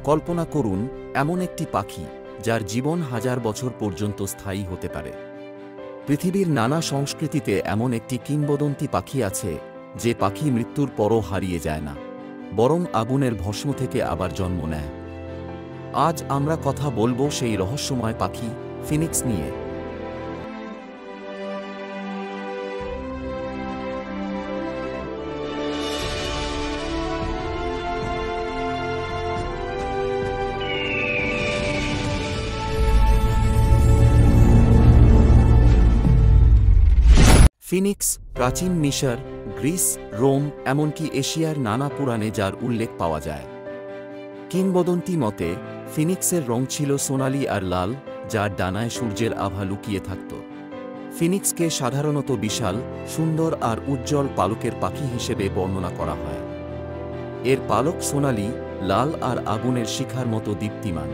কল্পনা করুন এমন একটি পাখি যার জীবন হাজার বছর পর্যন্ত স্থায়ী হতে পারে। পৃথিবীর নানা সংস্কৃতিতে এমন একটি কিংবদন্তি পাখি আছে যে পাখি মৃত্যুর পরও হারিয়ে যায় না, বরং আগুনের ভস্ম থেকে আবার জন্ম নেয়। আজ আমরা কথা বলবো সেই রহস্যময় পাখি ফিনিক্স নিয়ে। ফিনিক্স প্রাচীন মিশর, গ্রিস, রোম, এমনকি এশিয়ার নানা পুরাণে যার উল্লেখ পাওয়া যায়। কিংবদন্তি মতে ফিনিক্সের রং ছিল সোনালি আর লাল, যার ডানায় সূর্যের আভা লুকিয়ে থাকত। ফিনিক্সকে সাধারণত বিশাল, সুন্দর আর উজ্জ্বল পালকের পাখি হিসেবে বর্ণনা করা হয়। এর পালক সোনালি, লাল আর আগুনের শিখার মতো দীপ্তিমান।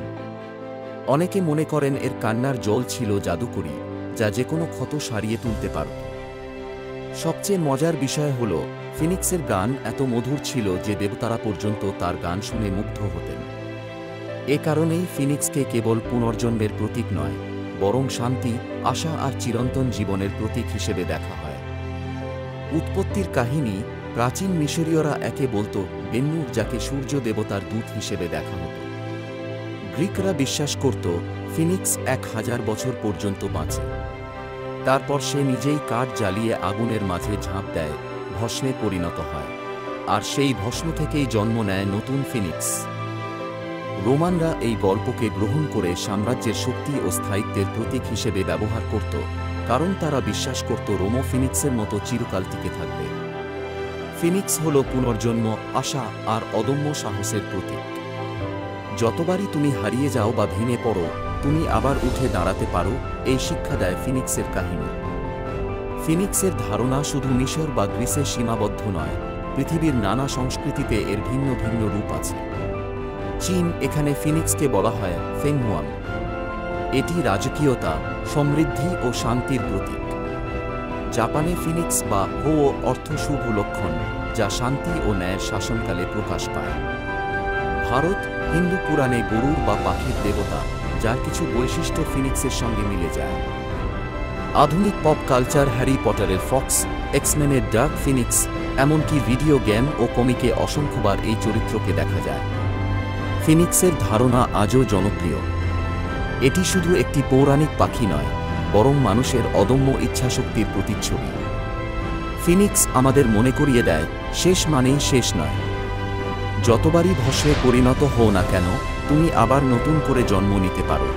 অনেকে মনে করেন এর কান্নার জল ছিল জাদুকরী, যা যে কোনো ক্ষত সারিয়ে তুলতে পারত। সবচেয়ে মজার বিষয় হল ফিনিক্সের গান এত মধুর ছিল যে দেবতারা পর্যন্ত তার গান শুনে মুগ্ধ হতেন। এ কারণেই ফিনিক্সকে কেবল পুনর্জন্মের প্রতীক নয়, বরং শান্তি, আশা আর চিরন্তন জীবনের প্রতীক হিসেবে দেখা হয়। উৎপত্তির কাহিনী প্রাচীন মিশরীয়রা একে বলত বেন্নু, যাকে সূর্য দেবতার দূত হিসেবে দেখা হতো। গ্রিকরা বিশ্বাস করত ফিনিক্স 1000 বছর পর্যন্ত বাঁচে। তারপর সে নিজেই কাঠ জ্বালিয়ে আগুনের মাঝে ঝাঁপ দেয়, ভস্মে পরিণত হয়, আর সেই ভস্ম থেকেই জন্ম নেয় নতুন ফিনিক্স। রোমানরা এই গল্পকে গ্রহণ করে সাম্রাজ্যের শক্তি ও স্থায়িত্বের প্রতীক হিসেবে ব্যবহার করত, কারণ তারা বিশ্বাস করত রোমও ফিনিক্সের মতো চিরকাল টিকে থাকবে। ফিনিক্স হল পুনর্জন্ম, আশা আর অদম্য সাহসের প্রতীক। যতবারই তুমি হারিয়ে যাও বা ভেঙে পড়ো, তুমি আবার উঠে দাঁড়াতে পারো, এই শিক্ষা দেয় ফিনিক্সের কাহিনী। ফিনিক্সের ধারণা শুধু মিশর বা গ্রিসে সীমাবদ্ধ নয়, পৃথিবীর নানা সংস্কৃতিতে এর ভিন্ন ভিন্ন রূপ আছে। চীন, এখানে ফিনিক্সকে বলা হয় ফেংহুয়াং। এটি রাজকীয়তা, সমৃদ্ধি ও শান্তির প্রতীক। জাপানে ফিনিক্স বা হো অর্থ শুভ লক্ষণ, যা শান্তি ও ন্যায়ের শাসনকালে প্রকাশ পায়। ভারত, হিন্দু পুরাণে গরুর বা পাখির দেবতা, যার কিছু বৈশিষ্ট্য ফিনিক্সের সঙ্গে মিলে যায়। আধুনিক পপ কালচার হ্যারি পটারের ফক্স, এক্সমেনের ডার্ক ফিনিক্স, এমনকি ভিডিও গেম ও কমিকে অসংখ্যবার এই চরিত্রকে দেখা যায়। ফিনিক্সের ধারণা আজও জনপ্রিয়। এটি শুধু একটি পৌরাণিক পাখি নয়, বরং মানুষের অদম্য ইচ্ছাশক্তির প্রতিচ্ছবি। ফিনিক্স আমাদের মনে করিয়ে দেয় শেষ মানেই শেষ নয়। যতবারই ভস্মে পরিণত হও না কেন, তুমি আবার নতুন করে জন্ম নিতে পারো।